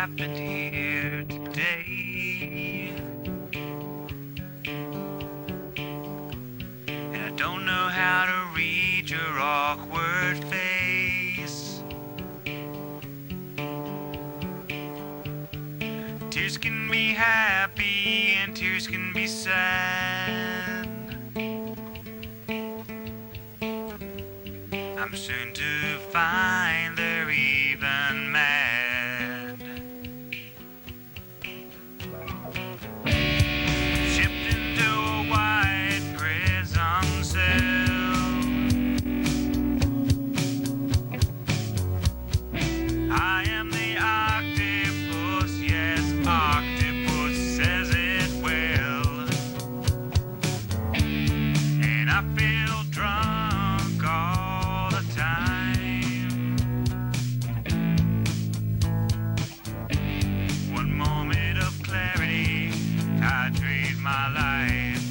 happened here today. And I don't know how to read your awkward face. Tears can be happy and tears can be sad. I'm soon to find they're even mad. Shipped into a white prison cell. I am the octopus, yes, octopus says it well. And I feel drunk all the time. One moment of clarity, I trade my life.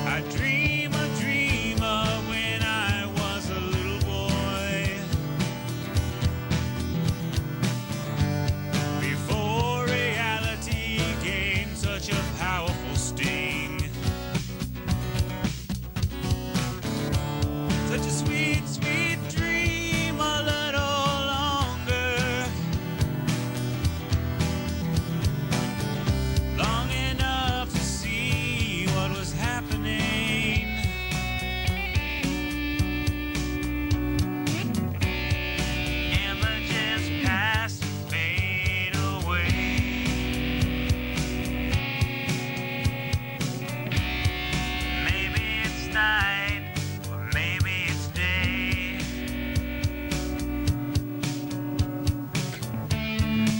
I dream a dream of when I was a little boy. Before reality gained such a powerful sting. Such a sweet, sweet dream, a little longer. Long enough to see what was happening. Images pass and fade away. Maybe it's night, or maybe it's day.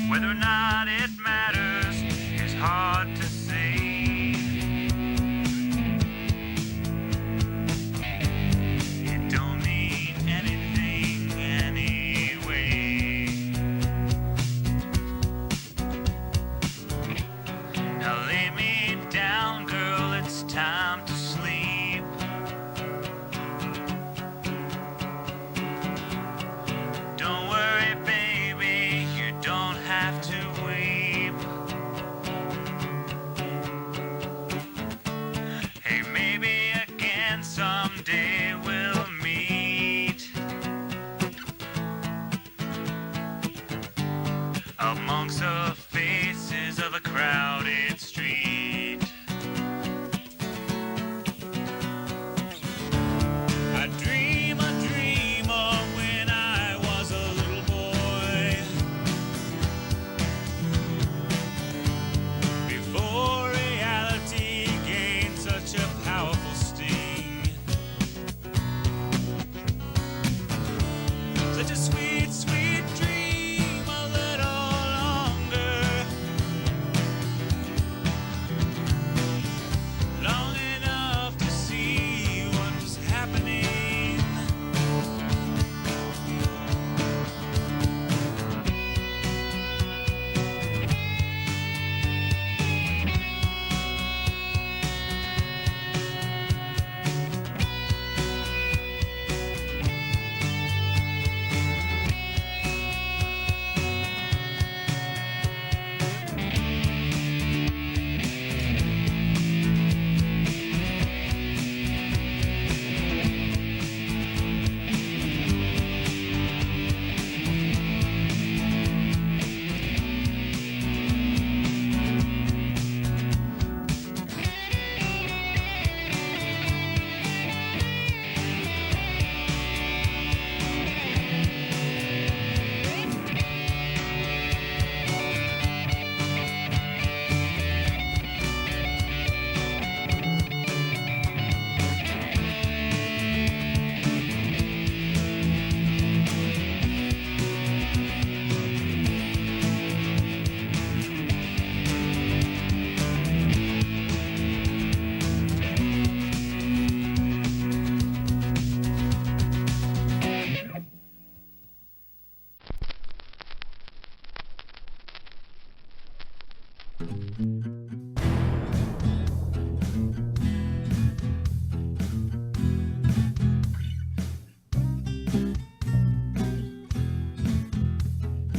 Whether or not it matters is hard to say. It don't mean anything anyway. Now lay me down, girl, it's time to sleep. Don't worry, baby, you don't have to weep. Hey, maybe again someday we'll meet amongst the faces of a crowded street. I dream a dream of when I was a little boy. Before reality gained such a powerful sting. Such a sweet, sweet dream, a little longer. Long enough to see what was happening.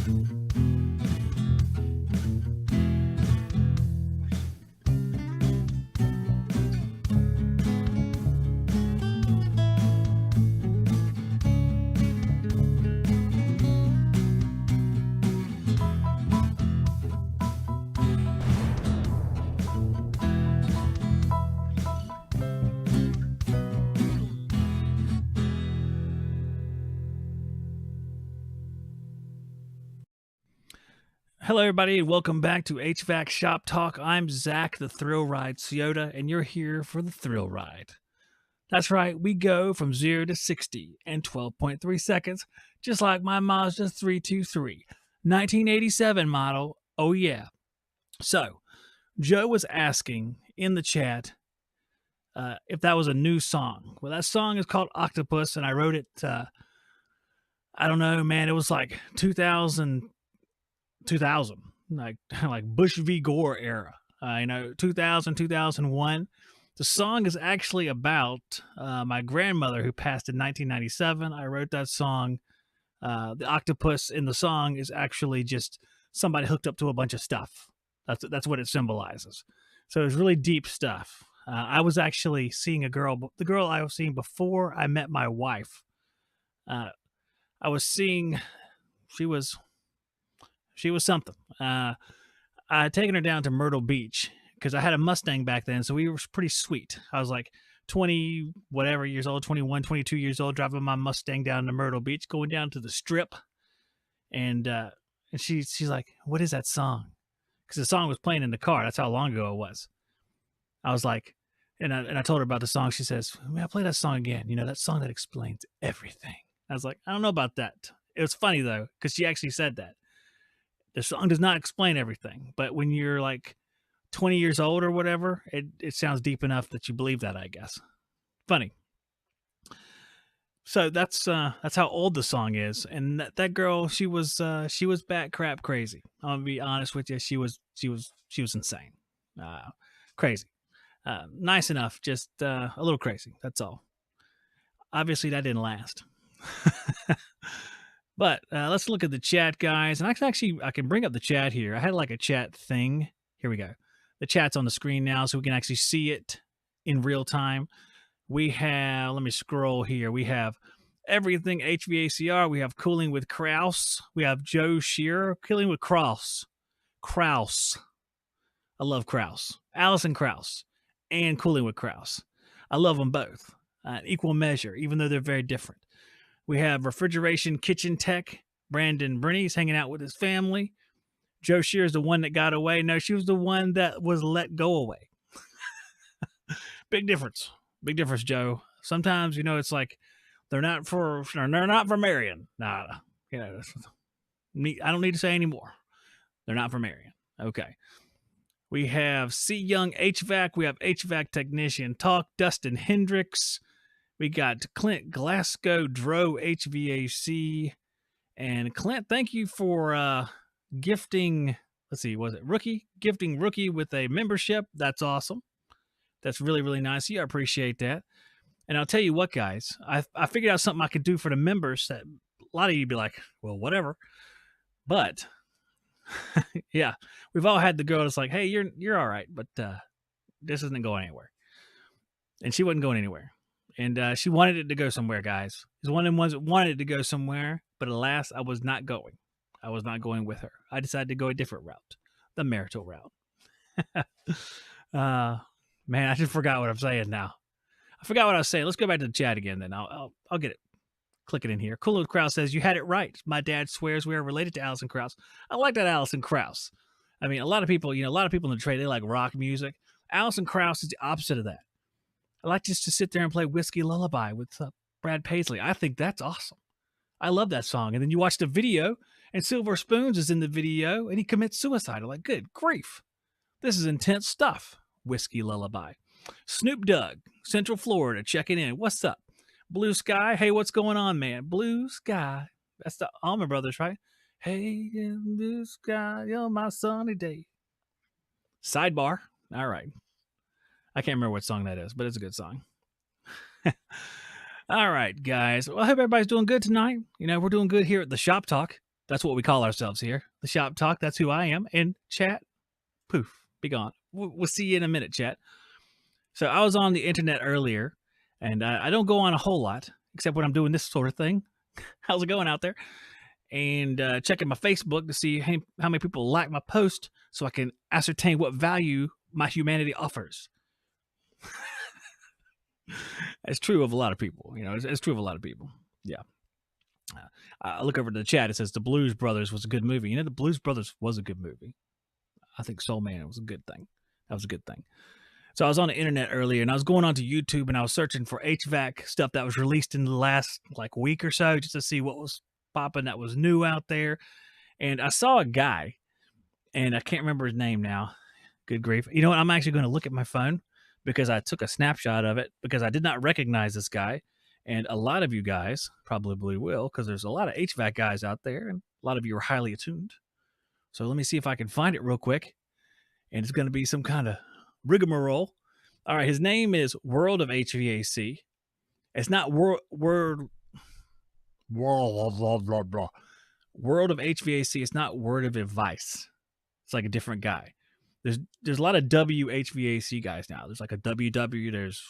Hello, everybody, and welcome back to HVAC Shop Talk. I'm Zach, the Thrill Ride Ciota, and you're here for the Thrill Ride. That's right, we go from 0 to 60 in 12.3 seconds, just like my Mazda 323, 1987 model. Oh, yeah. So, Joe was asking in the chat if that was a new song. Well, that song is called Octopus, and I wrote it, I don't know, man, it was like 2000, like Bush v. Gore era, 2000, 2001. The song is actually about my grandmother who passed in 1997. I wrote that song. The octopus in the song is actually just somebody hooked up to a bunch of stuff. That's what it symbolizes. So it's really deep stuff. I was actually seeing the girl I was seeing before I met my wife. I was seeing, she was something. I had taken her down to Myrtle Beach because I had a Mustang back then, so we were pretty sweet. I was like 20 whatever years old, 21, 22 years old, driving my Mustang down to Myrtle Beach, going down to the Strip, and she's like, "What is that song?" Because the song was playing in the car. That's how long ago it was. I was like, and I told her about the song. She says, "Man, play that song again. You know, that song that explains everything." I was like, "I don't know about that." It was funny though, because she actually said that. The song does not explain everything, but when you're like 20 years old or whatever, it sounds deep enough that you believe that, I guess. Funny. So that's how old the song is, and that girl, she was bat crap crazy. I'm gonna be honest with you, she was insane, crazy. Nice enough, just a little crazy. That's all. Obviously, that didn't last. But let's look at the chat, guys. And I can bring up the chat here. I had like a chat thing. Here we go. The chat's on the screen now, so we can actually see it in real time. We have, let me scroll here. We have everything HVACR. We have Cooling with Kraus. We have Joe Shearer. Cooling with Kraus. Kraus. I love Kraus. Allison Kraus. And Cooling with Kraus. I love them both. Equal measure, even though they're very different. We have Refrigeration Kitchen Tech. Brandon Brinney's hanging out with his family. Joe Shear's the one that got away. No, she was the one that was let go away. Big difference. Big difference, Joe. Sometimes, it's like they're not for marrying. Nah, I don't need to say anymore. They're not for marrying. Okay. We have C. Young HVAC. We have HVAC Technician Talk. Dustin Hendricks. We got Clint Glasgow, Dro HVAC. And Clint, thank you for gifting, let's see, was it Rookie? Gifting Rookie with a membership. That's awesome. That's really, really nice. Yeah, I appreciate that. And I'll tell you what, guys, I figured out something I could do for the members that a lot of you be like, well, whatever. But, yeah, we've all had the girl that's like, hey, you're all right, but this isn't going anywhere. And she wasn't going anywhere. And she wanted it to go somewhere, guys. She's one of the ones that wanted it to go somewhere, but alas, I was not going. I was not going with her. I decided to go a different route, the marital route. Man, I just forgot what I'm saying now. I forgot what I was saying. Let's go back to the chat again, then. I'll get it. Click it in here. Cool Kraus says, you had it right. My dad swears we are related to Alison Krauss. I like that Alison Krauss. I mean, a lot of people in the trade, they like rock music. Alison Krauss is the opposite of that. I like just to sit there and play Whiskey Lullaby with Brad Paisley. I think that's awesome. I love that song. And then you watch the video, and Silver Spoons is in the video, and he commits suicide. I'm like, good grief. This is intense stuff. Whiskey Lullaby. Snoop Dogg, Central Florida, checking in. What's up? Blue Sky. Hey, what's going on, man? Blue Sky. That's the Allman Brothers, right? Hey, blue sky, you're my sunny day. Sidebar. All right. I can't remember what song that is, but it's a good song. All right, guys. Well, I hope everybody's doing good tonight. We're doing good here at the Shop Talk. That's what we call ourselves here. The Shop Talk. That's who I am. And chat, poof, be gone. We'll see you in a minute, chat. So I was on the internet earlier, and I don't go on a whole lot, except when I'm doing this sort of thing. How's it going out there? And checking my Facebook to see how many people like my post so I can ascertain what value my humanity offers. It's true of a lot of people. You know, it's true of a lot of people. Yeah. I look over to the chat. It says The Blues Brothers was a good movie. You know, The Blues Brothers was a good movie. I think Soul Man was a good thing. That was a good thing. So I was on the internet earlier, and I was going onto YouTube, and I was searching for HVAC stuff that was released in the last week or so, just to see what was popping that was new out there. And I saw a guy, and I can't remember his name now. Good grief! You know what? I'm actually going to look at my phone because I took a snapshot of it because I did not recognize this guy, and a lot of you guys probably will because there's a lot of HVAC guys out there, and a lot of you are highly attuned. So let me see if I can find it real quick, and it's going to be some kind of rigmarole. All right, his name is World of HVAC. It's not World of HVAC. It's not Word of Advice. It's like a different guy. There's a lot of WHVAC guys now. There's like a WW. There's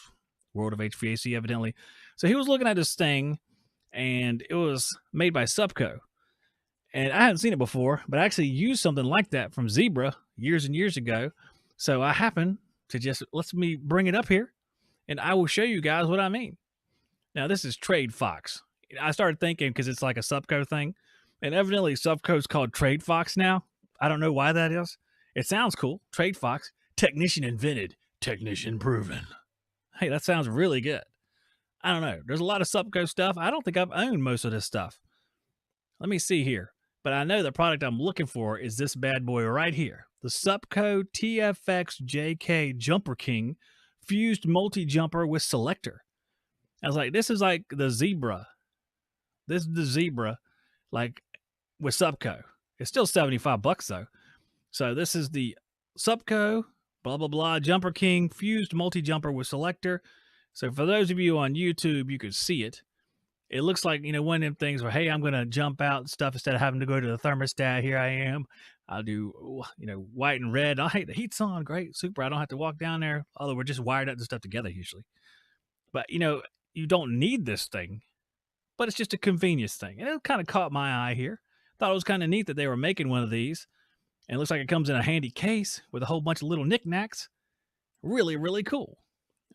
World of HVAC evidently. So he was looking at this thing, and it was made by Subco. And I hadn't seen it before, but I actually used something like that from Zebra years and years ago. So I happened to just let me bring it up here, and I will show you guys what I mean. Now, this is Trade Fox. I started thinking because it's like a Subco thing, and evidently Subco's called Trade Fox now. I don't know why that is. It sounds cool. Trade Fox, technician invented, technician proven. Hey, that sounds really good. I don't know. There's a lot of Subco stuff. I don't think I've owned most of this stuff. Let me see here. But I know the product I'm looking for is this bad boy right here. The Subco TFX JK Jumper King fused multi-jumper with selector. I was like, this is like the Zebra. This is the Zebra, like with Subco. It's still $75 though. So this is the Subco, blah, blah, blah, Jumper King fused multi-jumper with selector. So for those of you on YouTube, you could see it. It looks like, you know, one of them things where, hey, I'm going to jump out and stuff instead of having to go to the thermostat. Here I am. I'll do, you know, white and red. Oh, hey, the heat's on. Great. Super. I don't have to walk down there. Although we're just wired up the stuff together usually. But, you know, you don't need this thing, but it's just a convenience thing. And it kind of caught my eye here. Thought it was kind of neat that they were making one of these. And it looks like it comes in a handy case with a whole bunch of little knickknacks. Really, really cool.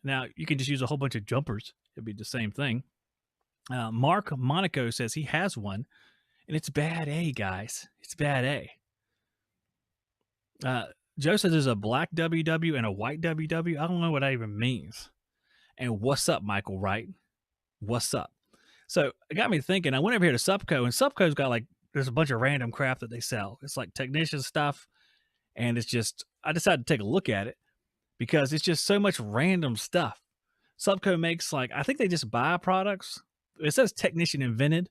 Now, you can just use a whole bunch of jumpers. It'd be the same thing. Mark Monaco says he has one, and it's bad A, guys. It's bad A. Joe says there's a black WW and a white WW. I don't know what that even means. And what's up, Michael Wright? What's up? So it got me thinking. I went over here to Subco, and Subco's got like, there's a bunch of random crap that they sell. It's like technician stuff, and it's just, I decided to take a look at it because it's just so much random stuff. Subco makes like, I think they just buy products. It says technician invented,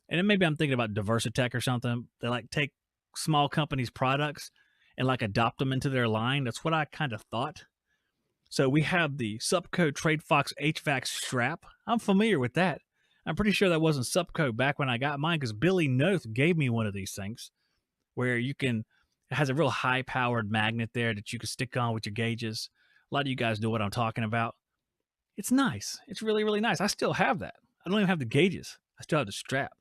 and then maybe I'm thinking about Diversitech or something. They like take small companies' products and like adopt them into their line. That's what I kind of thought. So we have the Subco Trade Fox HVAC strap. I'm familiar with that. I'm pretty sure that wasn't Subco back when I got mine because Billy Noth gave me one of these things where you can, it has a real high powered magnet there that you can stick on with your gauges. A lot of you guys know what I'm talking about. It's nice. It's really, really nice. I still have that. I don't even have the gauges. I still have the strap.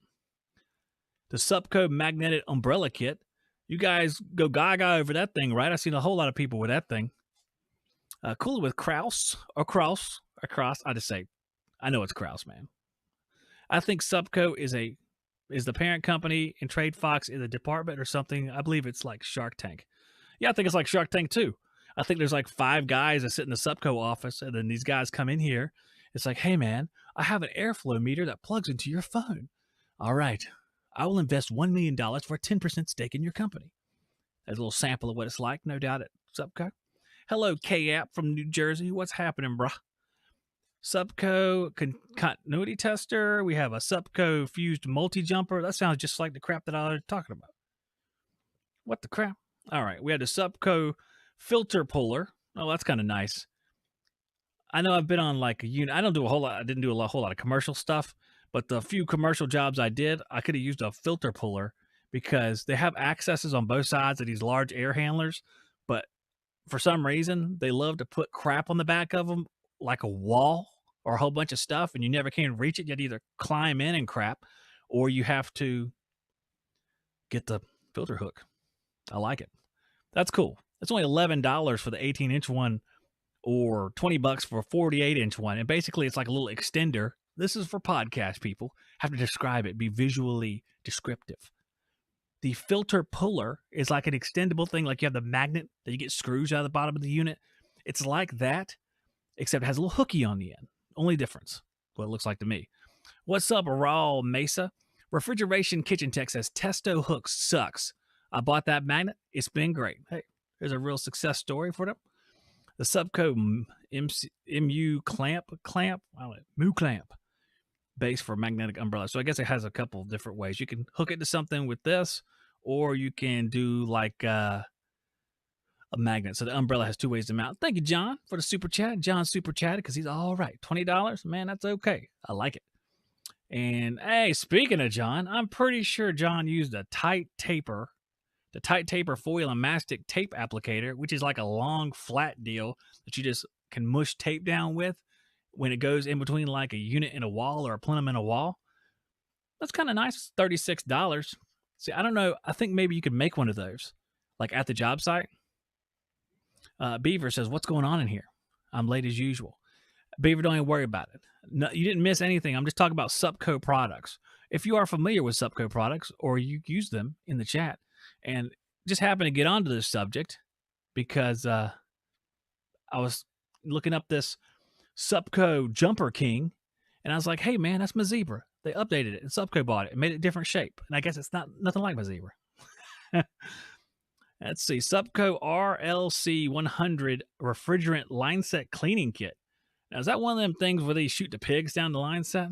The Subco magnetic umbrella kit. You guys go gaga over that thing, right? I've seen a whole lot of people with that thing. Cooler with Kraus or Cross. I just say, I know it's Kraus, man. I think Subco is the parent company and Trade Fox is a department or something. I believe it's like Shark Tank. Yeah, I think it's like Shark Tank too. I think there's like 5 guys that sit in the Subco office, and then these guys come in here. It's like, hey, man, I have an airflow meter that plugs into your phone. All right, I will invest $1 million for a 10% stake in your company. There's a little sample of what it's like, no doubt, at Subco. Hello, K-App from New Jersey. What's happening, bruh? Subco continuity tester. We have a Subco fused multi-jumper. That sounds just like the crap that I was talking about. What the crap? All right, we had the Subco filter puller. Oh, that's kind of nice. I know I've been on like a unit. I didn't do a whole lot of commercial stuff, but the few commercial jobs I did, I could have used a filter puller because they have accesses on both sides of these large air handlers, but for some reason they love to put crap on the back of them, like a wall or a whole bunch of stuff, and you never can reach it. You have to either climb in and crap, or you have to get the filter hook. I like it. That's cool. It's only $11 for the 18-inch one, or $20 for a 48-inch one. And basically, it's like a little extender. This is for podcast people. Have to describe it, be visually descriptive. The filter puller is like an extendable thing, like you have the magnet that you get screws out of the bottom of the unit. It's like that, except it has a little hooky on the end. Only difference, what it looks like to me. What's up, Raw Mesa? Refrigeration Kitchen Tech says Testo hook sucks. I bought that magnet. It's been great. Hey, there's a real success story for them. The Subco MU clamp, Mu clamp base for magnetic umbrella. So I guess it has a couple of different ways. You can hook it to something with this, or you can do like a magnet. So the umbrella has two ways to mount. Thank you, John, for the super chat. John super chatted because he's all right. $20, man, that's okay. I like it. And hey, speaking of John, I'm pretty sure John used a tight taper, the tight taper foil and mastic tape applicator, which is like a long flat deal that you just can mush tape down with when it goes in between like a unit in a wall or a plenum in a wall. That's kind of nice. $36. See, I don't know. I think maybe you could make one of those like at the job site. Beaver says, what's going on in here? I'm late as usual. Beaver, don't even worry about it. No, you didn't miss anything. I'm just talking about Subco Products. If you are familiar with Subco Products or you use them in the chat and just happen to get onto this subject because I was looking up this Subco Jumper King and I was like, hey, man, that's my zebra. They updated it and Subco bought it and made it a different shape. And I guess it's nothing like my zebra. Let's see. Subco RLC 100 refrigerant line set cleaning kit. Now, is that one of them things where they shoot the pigs down the line set?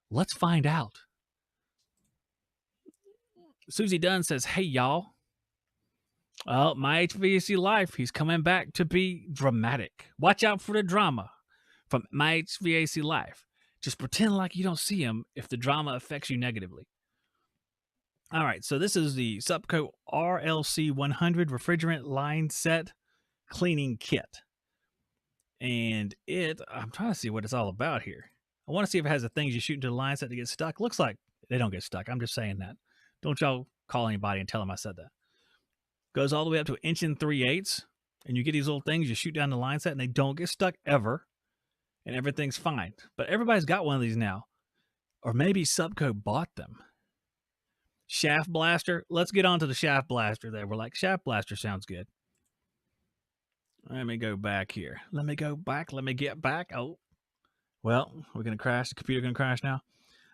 Let's find out. Susie Dunn says, hey, y'all. Well, my HVAC life, he's coming back to be dramatic. Watch out for the drama from my HVAC life. Just pretend like you don't see him if the drama affects you negatively. All right, so this is the Subco RLC 100 refrigerant line set cleaning kit. And I'm trying to see what it's all about here. I want to see if it has the things you shoot into the line set to get stuck. Looks like they don't get stuck. I'm just saying that. Don't y'all call anybody and tell them I said that. Goes all the way up to 1 3/8. And you get these little things you shoot down the line set and they don't get stuck ever. And everything's fine. But everybody's got one of these now. Or maybe Subco bought them. Shaft blaster. Let's get on to the shaft blaster there. We're like, shaft blaster sounds good. Let me go back here. Let me get back. Oh, well, we're going to crash. The computer going to crash now.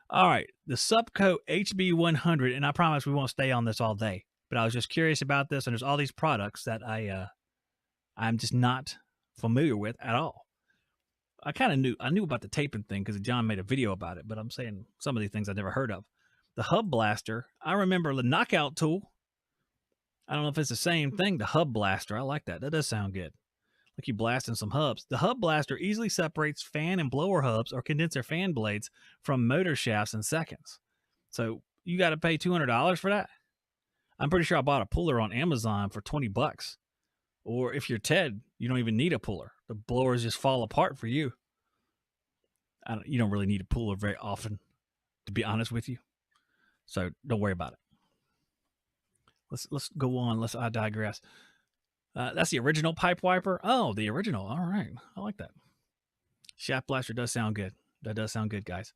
All right. The Subco HB100, and I promise we won't stay on this all day, but I was just curious about this, and there's all these products that I'm just not familiar with at all. I knew about the taping thing because John made a video about it, but I'm saying some of these things I never heard of. The hub blaster, I remember the knockout tool. I don't know if it's the same thing. The hub blaster, I like that. That does sound good. Like you blasting some hubs. The hub blaster easily separates fan and blower hubs or condenser fan blades from motor shafts in seconds. So you got to pay $200 for that? I'm pretty sure I bought a puller on Amazon for $20. Or if you're Ted, you don't even need a puller. The blowers just fall apart for you. You don't really need a puller very often, to be honest with you. So don't worry about it. Let's go on. I digress. That's the original pipe wiper. Oh, the original. All right. I like that. Shaft blaster does sound good. That does sound good, guys.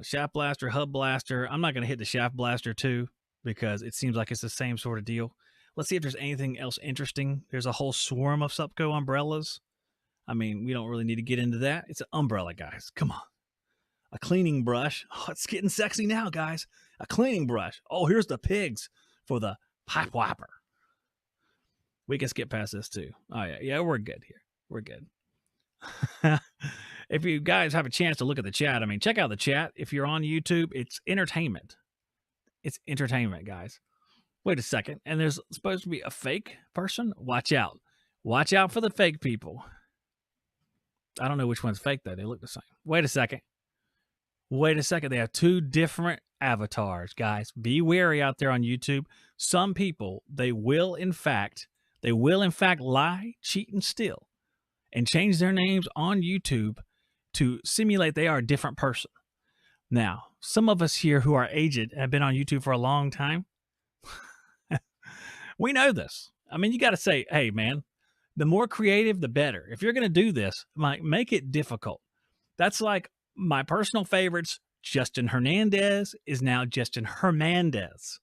Shaft blaster, hub blaster. I'm not going to hit the shaft blaster too because it seems like it's the same sort of deal. Let's see if there's anything else interesting. There's a whole swarm of Subco umbrellas. I mean, we don't really need to get into that. It's an umbrella, guys. Come on. A cleaning brush. Oh, it's getting sexy now, guys. A cleaning brush. Oh, here's the pigs for the pipe wiper. We can skip past this too. Oh, yeah. Yeah, we're good here. We're good. If you guys have a chance to look at the chat, I mean, check out the chat. If you're on YouTube, it's entertainment. It's entertainment, guys. Wait a second. And there's supposed to be a fake person? Watch out. Watch out for the fake people. I don't know which one's fake, though. They look the same. Wait a second. They have two different avatars, guys. Be wary out there on YouTube. Some people, they will in fact lie, cheat, and steal and change their names on YouTube to simulate they are a different person. Now, some of us here who are aged and have been on YouTube for a long time, we know this. I mean, you got to say, hey, man, the more creative, the better. If you're going to do this, make it difficult. That's like my personal favorites. Justin Hernandez is now Justin Hernandez.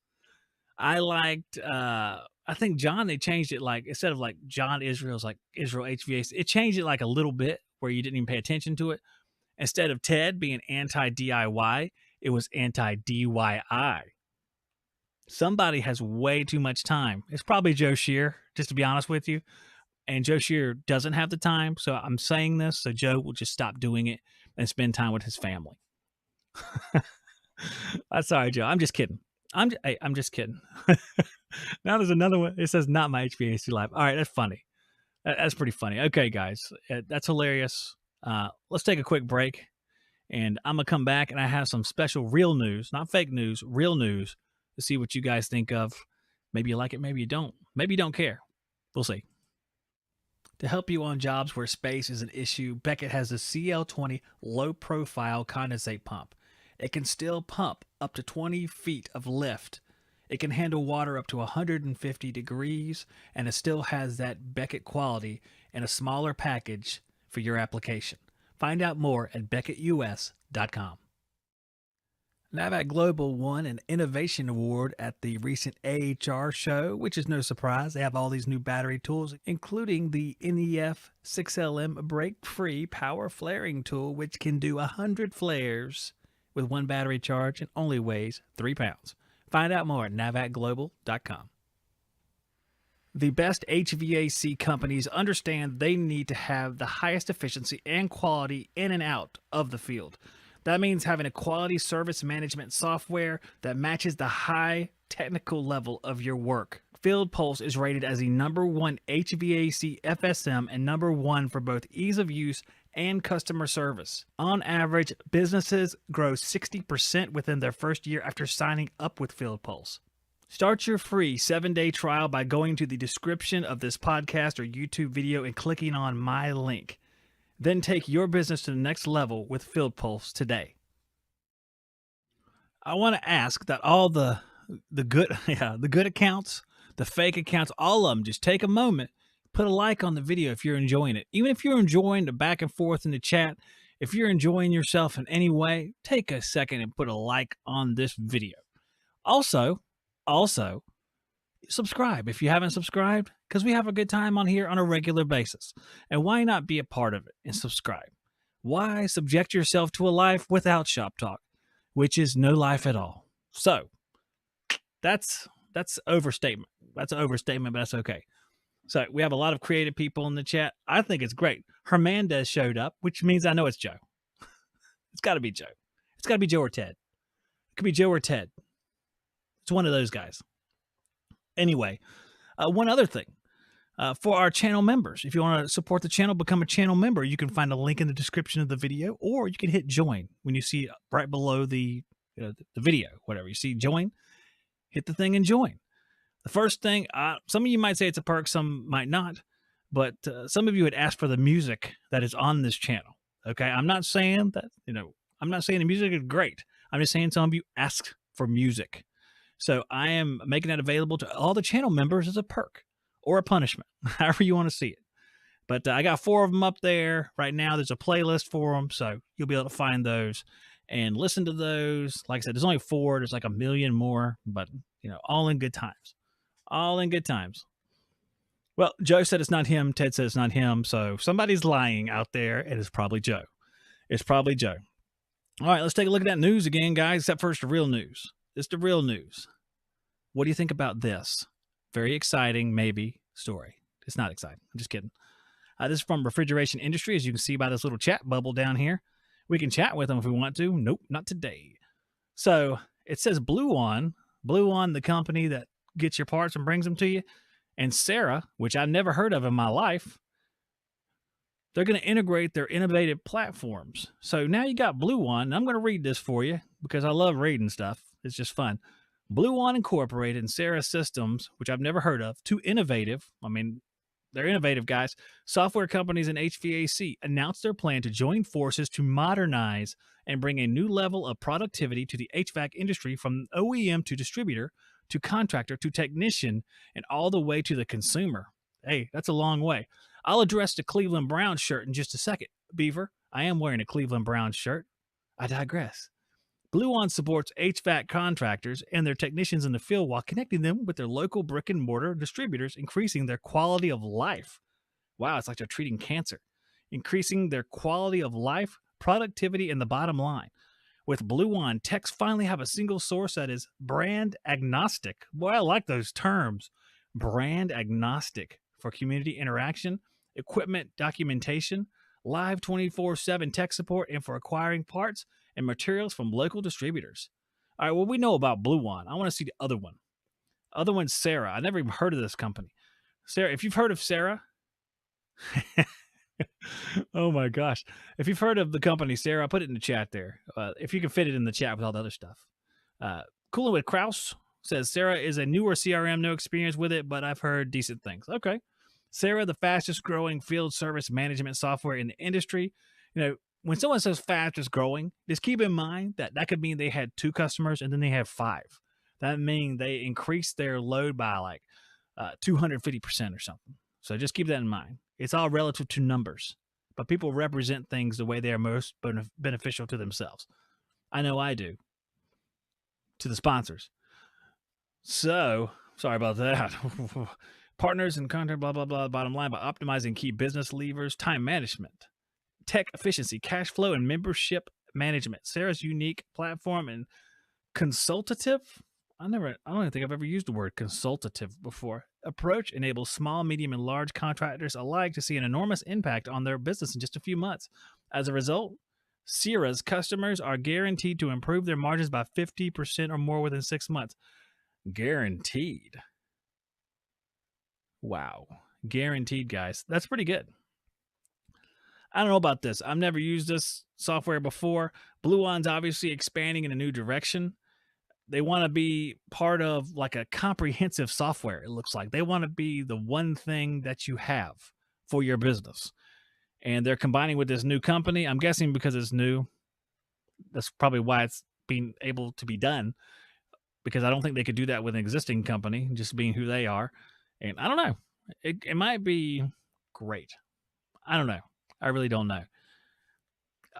I liked, I think John, they changed it like, instead of like John Israel's like Israel HVAC, it changed it like a little bit where you didn't even pay attention to it. Instead of Ted being anti-DIY, it was anti-DYI. Somebody has way too much time. It's probably Joe Shear, just to be honest with you. And Joe Shear doesn't have the time. So I'm saying this so Joe will just stop doing it and spend time with his family. I'm sorry, Joe. I'm just kidding. I'm just kidding. Now there's another one. It says not my HVAC live. All right, that's funny. That's pretty funny. Okay, guys, that's hilarious. Let's take a quick break, and I'm gonna come back, and I have some special real news, not fake news, real news, to see what you guys think of. Maybe you like it, maybe you don't. Maybe you don't care. We'll see. To help you on jobs where space is an issue, Beckett has a CL20 low-profile condensate pump. It can still pump up to 20 feet of lift. It can handle water up to 150 degrees, and it still has that Beckett quality in a smaller package for your application. Find out more at BeckettUS.com. NAVAC Global won an Innovation Award at the recent AHR show, which is no surprise. They have all these new battery tools, including the NEF 6LM break-free power flaring tool, which can do 100 flares with one battery charge and only weighs 3 pounds. Find out more at NAVACglobal.com. The best HVAC companies understand they need to have the highest efficiency and quality in and out of the field. That means having a quality service management software that matches the high technical level of your work. Field Pulse is rated as the #1 HVAC FSM and #1 for both ease of use and customer service. On average, businesses grow 60% within their first year after signing up with Field Pulse. Start your free 7-day trial by going to the description of this podcast or YouTube video and clicking on my link. Then take your business to the next level with Field Pulse today. I want to ask that all the good accounts, the fake accounts, all of them, just take a moment, put a like on the video if you're enjoying it. Even if you're enjoying the back and forth in the chat, if you're enjoying yourself in any way, take a second and put a like on this video. Also, subscribe if you haven't subscribed, because we have a good time on here on a regular basis. And why not be a part of it and subscribe? Why subject yourself to a life without Shop Talk, which is no life at all? So that's overstatement. That's an overstatement, but that's okay. So we have a lot of creative people in the chat. I think it's great. Hernandez showed up, which means I know it's Joe. It's got to be Joe. It's got to be Joe or Ted. It could be Joe or Ted. It's one of those guys. Anyway, one other thing. For our channel members, if you want to support the channel, become a channel member. You can find a link in the description of the video, or you can hit join when you see right below the video, whatever. You see join, hit the thing and join. The first thing, some of you might say it's a perk, some might not, but some of you had asked for the music that is on this channel. Okay, I'm not saying that, I'm not saying the music is great. I'm just saying some of you asked for music. So I am making that available to all the channel members as a perk or a punishment, however you want to see it. But I got 4 of them up there right now. There's a playlist for them, so you'll be able to find those and listen to those. Like I said, there's only 4. There's like a million more, but all in good times. All in good times. Well, Joe said it's not him. Ted said it's not him. So somebody's lying out there, and it's probably Joe. It's probably Joe. All right, let's take a look at that news again, guys, except first the real news. It's the real news. What do you think about this? Very exciting, maybe, story. It's not exciting. I'm just kidding. This is from Refrigeration Industry, as you can see by this little chat bubble down here. We can chat with them if we want to. Nope, not today. So it says Blue On, the company that gets your parts and brings them to you, and Sarah, which I never heard of in my life, they're going to integrate their innovative platforms. So now you got Blue On, and I'm going to read this for you because I love reading stuff. It's just fun. Blue One Incorporated and Sarah Systems, which I've never heard of, two innovative, I mean, they're innovative guys, software companies in HVAC announced their plan to join forces to modernize and bring a new level of productivity to the HVAC industry from OEM to distributor to contractor to technician and all the way to the consumer. Hey, that's a long way. I'll address the Cleveland Browns shirt in just a second. Beaver, I am wearing a Cleveland Browns shirt. I digress. Blue One supports HVAC contractors and their technicians in the field while connecting them with their local brick and mortar distributors, increasing their quality of life. Wow, it's like they're treating cancer. Increasing their quality of life, productivity, and the bottom line. With Blue One, techs finally have a single source that is brand agnostic. Boy, I like those terms. Brand agnostic for community interaction, equipment documentation, live 24/7 tech support, and for acquiring parts and materials from local distributors. All right, well, we know about Blue One. I want to see the other one. Other one's Sarah. I never even heard of this company. Sarah, if you've heard of Sarah, oh my gosh. If you've heard of the company, Sarah, put it in the chat there. If you can fit it in the chat with all the other stuff. Coolin with Kraus says Sarah is a newer CRM, no experience with it, but I've heard decent things. Okay. Sarah, the fastest growing field service management software in the industry. You know, when someone says fastest growing, just keep in mind that that could mean they had 2 customers and then they have 5. That means they increased their load by like 250% or something. So just keep that in mind. It's all relative to numbers, but people represent things the way they are most beneficial to themselves. I know I do. To the sponsors. So, sorry about that. Partners and content, blah, blah, blah. Bottom line, by optimizing key business levers, time management, tech efficiency, cash flow, and membership management. Sarah's unique platform and consultative. I don't even think I've ever used the word consultative before. Approach enables small, medium, and large contractors alike to see an enormous impact on their business in just a few months. As a result, Sarah's customers are guaranteed to improve their margins by 50% or more within 6 months. Guaranteed. Wow. Guaranteed, guys. That's pretty good. I don't know about this. I've never used this software before. Blue One's obviously expanding in a new direction. They want to be part of like a comprehensive software, it looks like. They want to be the one thing that you have for your business. And they're combining with this new company. I'm guessing because it's new. That's probably why it's being able to be done. Because I don't think they could do that with an existing company, just being who they are. And I don't know. It might be great. I don't know. I really don't know.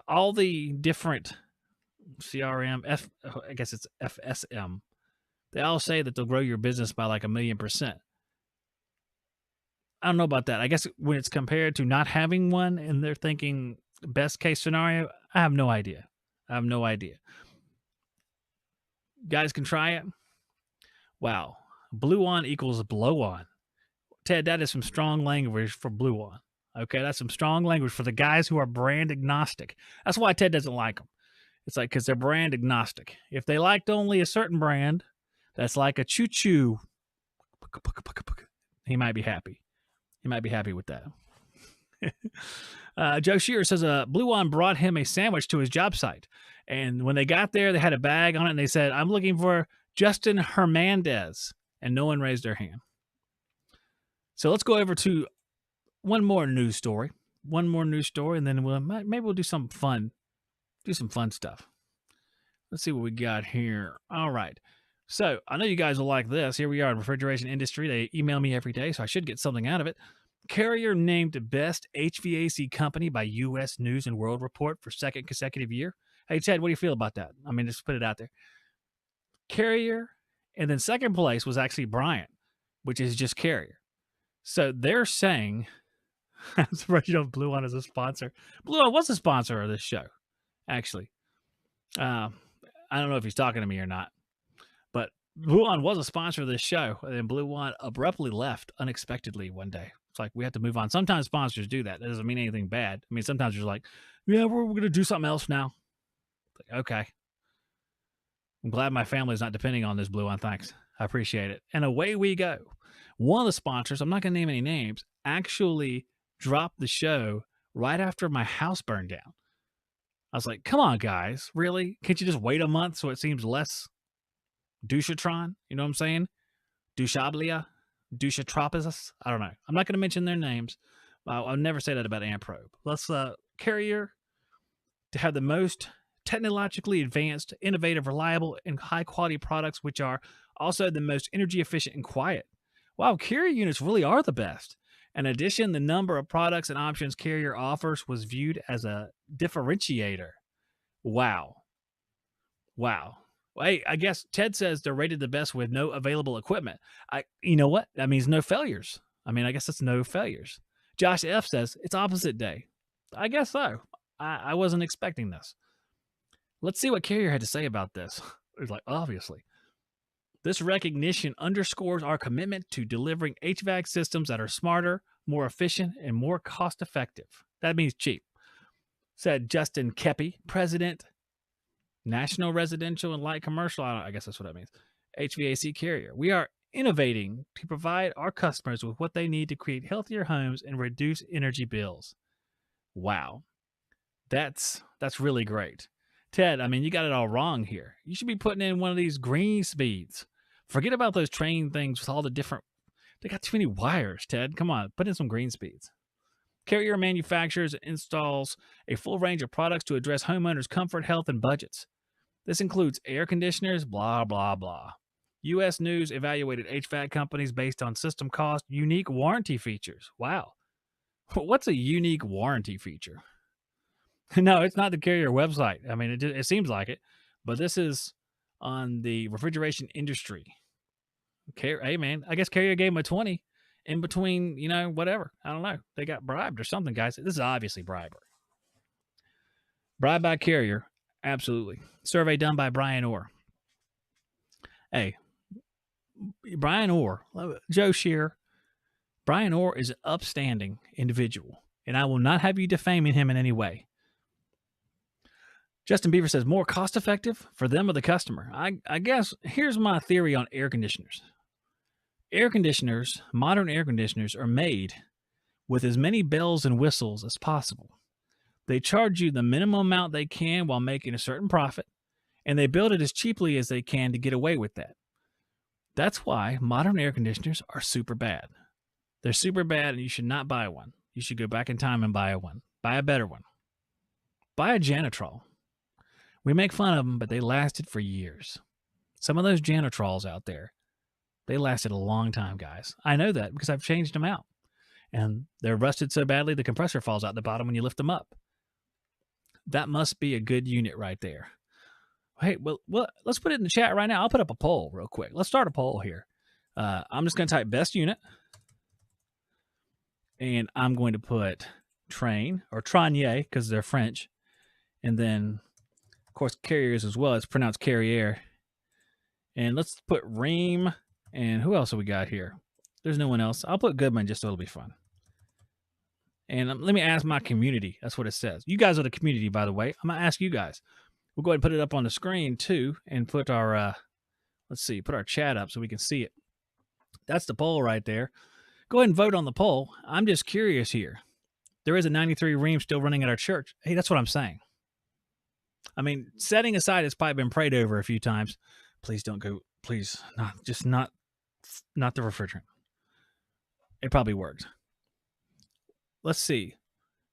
All the different CRM, I guess it's FSM, they all say that they'll grow your business by like 1,000,000%. I don't know about that. I guess when it's compared to not having one and they're thinking best case scenario, I have no idea. Guys can try it. Wow. Blue on equals blow on. Ted, that is some strong language for Blue on. Okay, that's some strong language for the guys who are brand agnostic. That's why Ted doesn't like them. It's like because they're brand agnostic. If they liked only a certain brand, that's like a choo-choo. He might be happy. He might be happy with that. Joe Shearer says Blue One brought him a sandwich to his job site. And when they got there, they had a bag on it, and they said, I'm looking for Justin Hernandez. And no one raised their hand. So let's go over to one more news story, and then we'll do some fun stuff. Let's see what we got here. All right. So I know you guys will like this. Here we are in refrigeration industry. They email me every day, so I should get something out of it. Carrier named best HVAC company by U.S. News and World Report for second consecutive year. Hey, Ted, what do you feel about that? I mean, just put it out there. Carrier, and then second place was actually Bryant, which is just Carrier. So they're saying, I'm surprised you don't Blue One as a sponsor. Blue One was a sponsor of this show, actually. I don't know if he's talking to me or not, but Blue One was a sponsor of this show, and then Blue One abruptly left unexpectedly one day. It's like we have to move on. Sometimes sponsors do that. That doesn't mean anything bad. I mean, sometimes you're like, yeah, we're going to do something else now. Like, okay. I'm glad my family's not depending on this, Blue One. Thanks. I appreciate it. And away we go. One of the sponsors, I'm not going to name any names, actually dropped the show right after my house burned down. I was like, come on, guys. Really? Can't you just wait a month so it seems less Douchatron, you know what I'm saying? Douchablia, Douchatropis. I don't know. I'm not going to mention their names. I'll never say that about Amprobe. Let's Carrier to have the most technologically advanced, innovative, reliable, and high quality products, which are also the most energy efficient and quiet. Wow, Carrier units really are the best. In addition, the number of products and options Carrier offers was viewed as a differentiator. Wow. Wow. Hey, I guess Ted says they're rated the best with no available equipment. You know what? That means no failures. I mean, I guess it's no failures. Josh F says it's opposite day. I guess so. I wasn't expecting this. Let's see what Carrier had to say about this. It's like, obviously. This recognition underscores our commitment to delivering HVAC systems that are smarter, more efficient, and more cost effective. That means cheap, said Justin Kepi, president, National Residential and Light Commercial. I guess that's what that means. HVAC Carrier. We are innovating to provide our customers with what they need to create healthier homes and reduce energy bills. Wow. That's really great. Ted, I mean, you got it all wrong here. You should be putting in one of these green speeds. Forget about those train things with all the different... They got too many wires, Ted. Come on, put in some green speeds. Carrier manufactures and installs a full range of products to address homeowners' comfort, health, and budgets. This includes air conditioners, blah, blah, blah. U.S. News evaluated HVAC companies based on system cost, unique warranty features. Wow. What's a unique warranty feature? No, it's not the Carrier website. I mean, it seems like it, but this is on the refrigeration industry. Hey, man, I guess Carrier gave them a 20 in between, whatever. I don't know. They got bribed or something, guys. This is obviously bribery. Bribe by Carrier, absolutely. Survey done by Brian Orr. Hey, Brian Orr, Joe Shearer. Brian Orr is an upstanding individual, and I will not have you defaming him in any way. Justin Beaver says, more cost-effective for them or the customer. I guess here's my theory on air conditioners. Modern air conditioners, are made with as many bells and whistles as possible. They charge you the minimum amount they can while making a certain profit, and they build it as cheaply as they can to get away with that. That's why modern air conditioners are super bad. They're super bad, and you should not buy one. You should go back in time and buy one. Buy a better one. Buy a Janitrol. We make fun of them, but they lasted for years. Some of those Janitrols out there, they lasted a long time, guys. I know that because I've changed them out. And they're rusted so badly the compressor falls out the bottom when you lift them up. That must be a good unit right there. Hey, well, let's put it in the chat right now. I'll put up a poll real quick. Let's start a poll here. I'm just going to type best unit. And I'm going to put train or Tranier because they're French. And then, of course, Carriers as well. It's pronounced Carrier. And let's put Ream. And who else have we got here? There's no one else. I'll put Goodman just so it'll be fun. And let me ask my community. That's what it says. You guys are the community, by the way. I'm going to ask you guys. We'll go ahead and put it up on the screen, too, and put our, put our chat up so we can see it. That's the poll right there. Go ahead and vote on the poll. I'm just curious here. There is a 93 Ream still running at our church. Hey, that's what I'm saying. I mean, setting aside it's probably been prayed over a few times. Please don't go. Please, not the refrigerant. It probably worked. Let's see.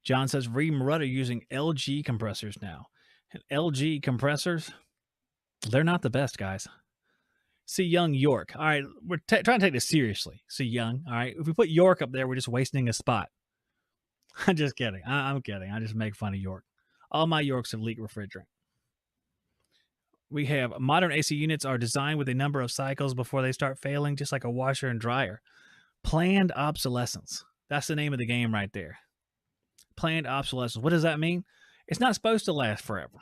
John says Ream Rudd are using LG compressors now. And LG compressors, they're not the best, guys. See Young York. All right, we're trying to take this seriously. See Young. All right, if we put York up there, we're just wasting a spot. I'm just kidding. I'm kidding. I just make fun of York. All my Yorks have leaked refrigerant. We have modern AC units are designed with a number of cycles before they start failing, just like a washer and dryer. Planned obsolescence. That's the name of the game right there. Planned obsolescence. What does that mean? It's not supposed to last forever.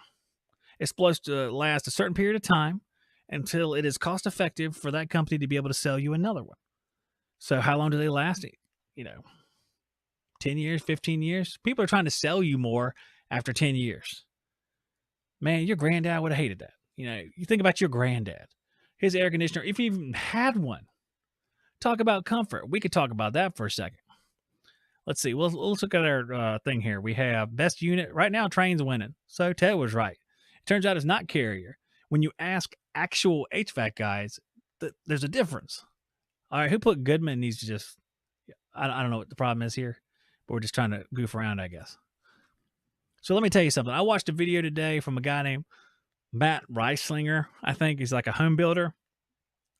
It's supposed to last a certain period of time until it is cost effective for that company to be able to sell you another one. So how long do they last? 10 years, 15 years? People are trying to sell you more after 10 years. Man, your granddad would have hated that. You think about your granddad. His air conditioner, if he even had one. Talk about comfort. We could talk about that for a second. Let's see. Let's look at our thing here. We have best unit. Right now, Train's winning. So Ted was right. It turns out it's not Carrier. When you ask actual HVAC guys, there's a difference. All right, who put Goodman needs to just, I don't know what the problem is here, but we're just trying to goof around, I guess. So let me tell you something. I watched a video today from a guy named Matt Reislinger. I think he's like a home builder.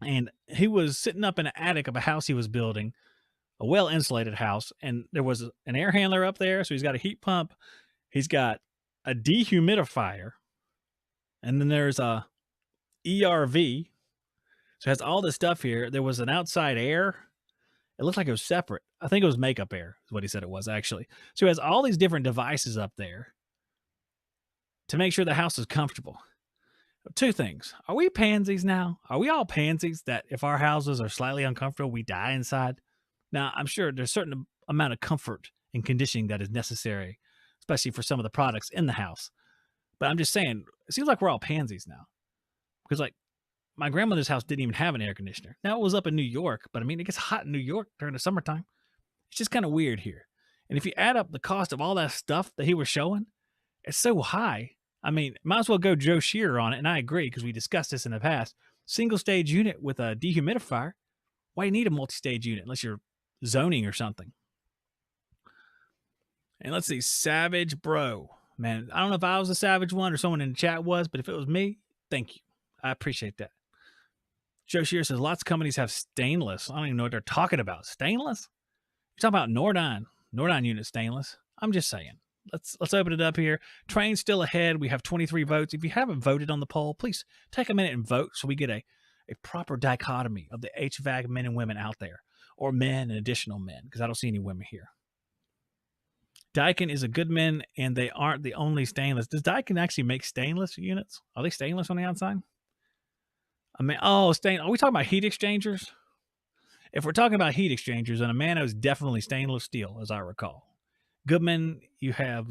And he was sitting up in an attic of a house he was building, a well-insulated house. And there was an air handler up there. So he's got a heat pump. He's got a dehumidifier. And then there's a ERV. So it has all this stuff here. There was an outside air. It looked like it was separate. I think it was makeup air is what he said it was, actually. So he has all these different devices up there to make sure the house is comfortable. Two things. Are we pansies now? Are we all pansies that if our houses are slightly uncomfortable, we die inside? Now, I'm sure there's a certain amount of comfort and conditioning that is necessary, especially for some of the products in the house. But I'm just saying, it seems like we're all pansies now. Because, like, my grandmother's house didn't even have an air conditioner. Now, it was up in New York, but I mean, it gets hot in New York during the summertime. It's just kind of weird here. And if you add up the cost of all that stuff that he was showing, it's so high. I mean, might as well go Joe Shearer on it, and I agree because we discussed this in the past. Single stage unit with a dehumidifier. Why do you need a multi-stage unit unless you're zoning or something? And let's see, Savage Bro. Man, I don't know if I was a savage one or someone in the chat was, but if it was me, thank you. I appreciate that. Joe Shearer says lots of companies have stainless. I don't even know what they're talking about. Stainless? You're talking about Nordine unit stainless. I'm just saying. Let's open it up here. Train's still ahead. We have 23 votes. If you haven't voted on the poll, please take a minute and vote so we get a proper dichotomy of the HVAC men and women out there, or men and additional men, because I don't see any women here. Daikin is a good men, and they aren't the only stainless. Does Daikin actually make stainless units? Are they stainless on the outside? I mean, are we talking about heat exchangers? If we're talking about heat exchangers, then Amano is definitely stainless steel, as I recall. Goodman, you have,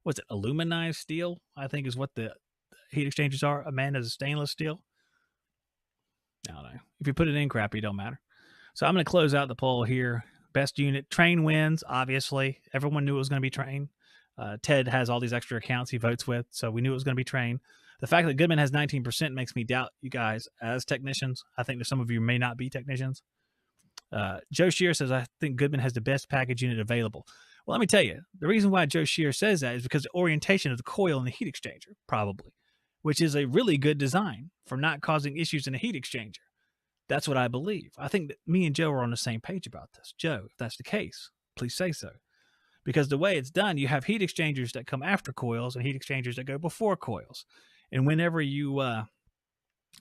what's it, aluminized steel, I think is what the heat exchangers are. Amano is stainless steel. I don't know. If you put it in crappy, it don't matter. So I'm going to close out the poll here. Best unit. Train wins, obviously. Everyone knew it was going to be Train. Ted has all these extra accounts he votes with, so we knew it was going to be Train. The fact that Goodman has 19% makes me doubt you guys as technicians. I think that some of you may not be technicians. Joe Shearer says, I think Goodman has the best package unit available. Well, let me tell you, the reason why Joe Shearer says that is because the orientation of the coil in the heat exchanger, probably, which is a really good design for not causing issues in a heat exchanger. That's what I believe. I think that me and Joe are on the same page about this. Joe, if that's the case, please say so. Because the way it's done, you have heat exchangers that come after coils and heat exchangers that go before coils. And whenever you, it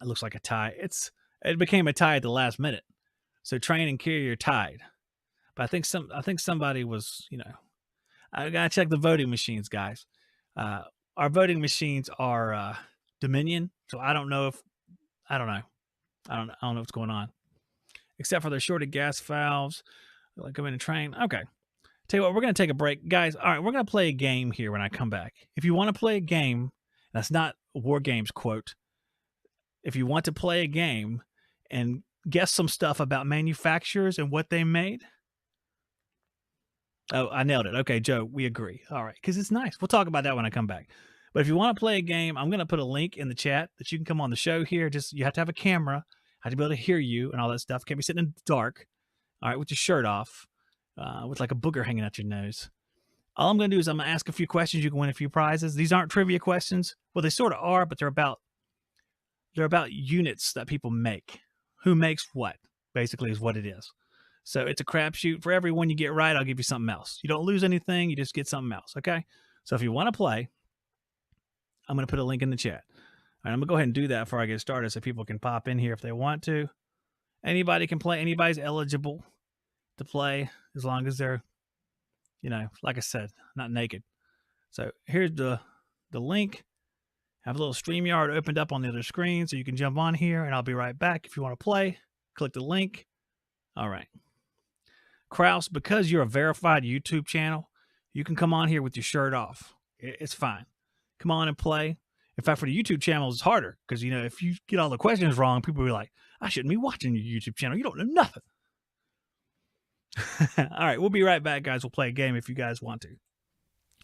looks like a tie. It became a tie at the last minute. So Train and Carrier tied. But I think somebody was, I gotta check the voting machines, guys. Our voting machines are Dominion, so I don't know what's going on. Except for the shorted gas valves, like go in and Train. Okay. Tell you what, we're gonna take a break, guys. All right, we're gonna play a game here when I come back. If you want to play a game, that's not a War Games quote. If you want to play a game and guess some stuff about manufacturers and what they made. Oh, I nailed it. Okay, Joe, we agree. All right, because it's nice. We'll talk about that when I come back. But if you want to play a game, I'm going to put a link in the chat that you can come on the show here. Just you have to have a camera. I have to be able to hear you and all that stuff. Can't be sitting in the dark. All right, with your shirt off, with like a booger hanging out your nose. All I'm going to do is I'm going to ask a few questions. You can win a few prizes. These aren't trivia questions. Well, they sort of are, but they're about units that people make. Who makes what, basically, is what it is. So it's a crapshoot. For every one you get right, I'll give you something else. You don't lose anything. You just get something else, okay? So if you want to play, I'm going to put a link in the chat. All right, I'm going to go ahead and do that before I get started so people can pop in here if they want to. Anybody can play. Anybody's eligible to play as long as they're, like I said, not naked. So here's the link. I have a little StreamYard opened up on the other screen so you can jump on here, and I'll be right back. If you want to play, click the link. All right. Kraus, because you're a verified YouTube channel, you can come on here with your shirt off. It's fine. Come on and play. In fact, for the YouTube channel, it's harder because, if you get all the questions wrong, people will be like, I shouldn't be watching your YouTube channel. You don't know nothing. All right. We'll be right back, guys. We'll play a game if you guys want to.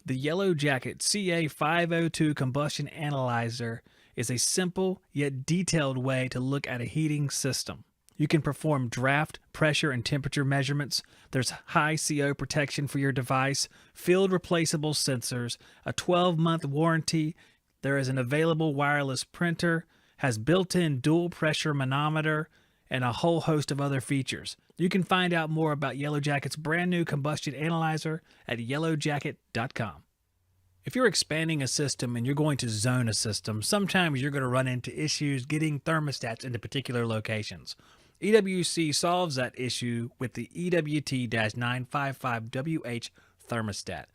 The Yellow Jacket CA502 Combustion Analyzer is a simple yet detailed way to look at a heating system. You can perform draft, pressure, and temperature measurements. There's high CO protection for your device, field replaceable sensors, a 12-month warranty. There is an available wireless printer, has built-in dual pressure manometer, and a whole host of other features. You can find out more about Yellow Jacket's brand new Combustion Analyzer at yellowjacket.com. If you're expanding a system and you're going to zone a system, sometimes you're going to run into issues getting thermostats into particular locations. EWC solves that issue with the EWT-955WH thermostat.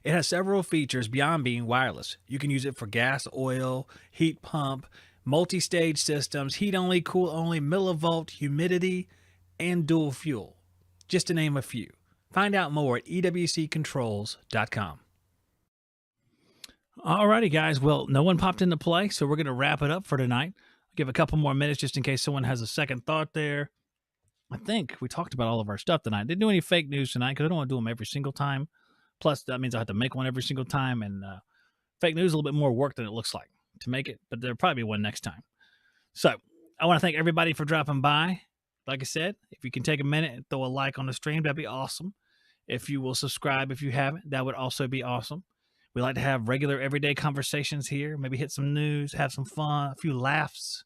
It has several features beyond being wireless. You can use it for gas, oil, heat pump, multi-stage systems, heat only, cool only, millivolt, humidity, and dual fuel, just to name a few. Find out more at EWCControls.com. Alrighty, guys. Well, no one popped into play, so we're going to wrap it up for tonight. I'll give a couple more minutes just in case someone has a second thought there. I think we talked about all of our stuff tonight. Didn't do any fake news tonight because I don't want to do them every single time. Plus, that means I have to make one every single time, and fake news is a little bit more work than it looks like to make it, but there'll probably be one next time. So I want to thank everybody for dropping by. Like I said, if you can take a minute and throw a like on the stream, that'd be awesome. If you will subscribe if you haven't, that would also be awesome. We like to have regular everyday conversations here, maybe hit some news, have some fun, a few laughs,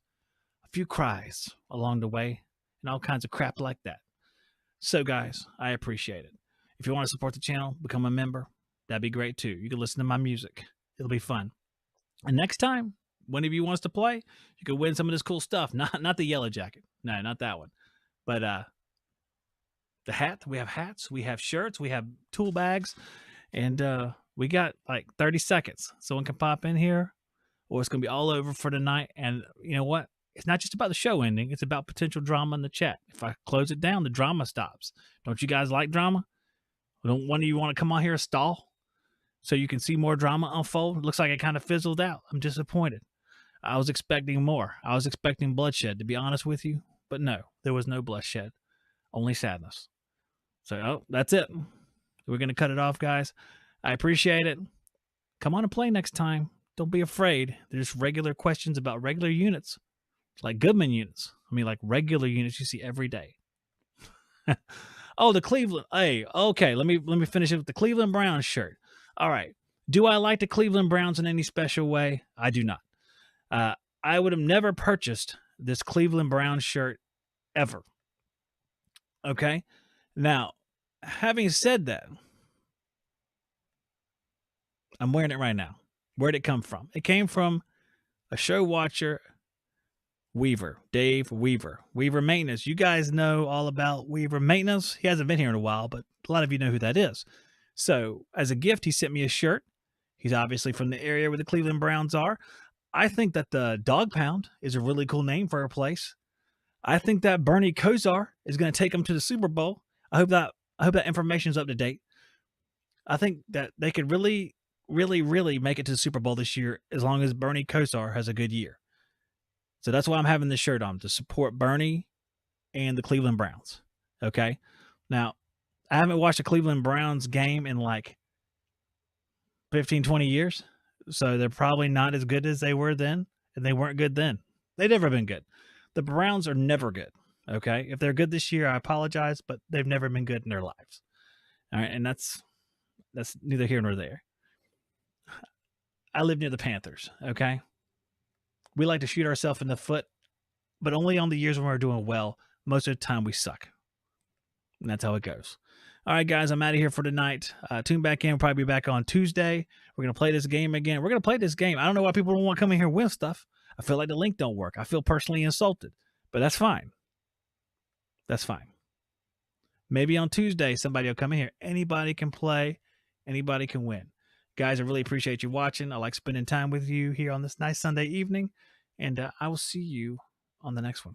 a few cries along the way, and all kinds of crap like that. So guys, I appreciate it. If you want to support the channel, become a member. That'd be great too. You can listen to my music. It'll be fun. And next time, one of you wants to play, you can win some of this cool stuff. Not the yellow jacket. No, not that one. But the hat. We have hats. We have shirts. We have tool bags. And we got like 30 seconds. Someone can pop in here, or it's going to be all over for tonight. And you know what? It's not just about the show ending. It's about potential drama in the chat. If I close it down, the drama stops. Don't you guys like drama? Don't one of you want to come on here and stall so you can see more drama unfold? It looks like it kind of fizzled out. I'm disappointed. I was expecting more. I was expecting bloodshed, to be honest with you. But no, there was no bloodshed. Only sadness. So, that's it. We're going to cut it off, guys. I appreciate it. Come on and play next time. Don't be afraid. They're just regular questions about regular units. Like Goodman units. I mean, like regular units you see every day. Oh, the Cleveland. Hey, okay. Let me finish it with the Cleveland Browns shirt. All right. Do I like the Cleveland Browns in any special way? I do not. I would have never purchased this Cleveland Browns shirt ever. Okay. Now, having said that, I'm wearing it right now. Where'd it come from? It came from a show watcher, Weaver, Dave Weaver. Weaver Maintenance. You guys know all about Weaver Maintenance. He hasn't been here in a while, but a lot of you know who that is. So as a gift, he sent me a shirt. He's obviously from the area where the Cleveland Browns are. I think that the Dog Pound is a really cool name for a place. I think that Bernie Kosar is going to take them to the Super Bowl. I hope that information is up to date. I think that they could really make it to the Super Bowl this year as long as Bernie Kosar has a good year. So that's why I'm having this shirt on, to support Bernie and the Cleveland Browns. Okay. Now, I haven't watched a Cleveland Browns game in like 15, 20 years. So they're probably not as good as they were then. And they weren't good then. They've never been good. The Browns are never good. Okay. If they're good this year, I apologize, but they've never been good in their lives. All right. And that's neither here nor there. I live near the Panthers. Okay. We like to shoot ourselves in the foot, but only on the years when we're doing well. Most of the time we suck. And that's how it goes. All right, guys, I'm out of here for tonight. Tune back in. We'll probably be back on Tuesday. We're going to play this game again. We're going to play this game. I don't know why people don't want to come in here and win stuff. I feel like the link don't work. I feel personally insulted, but that's fine. That's fine. Maybe on Tuesday, somebody will come in here. Anybody can play. Anybody can win. Guys, I really appreciate you watching. I like spending time with you here on this nice Sunday evening, and I will see you on the next one.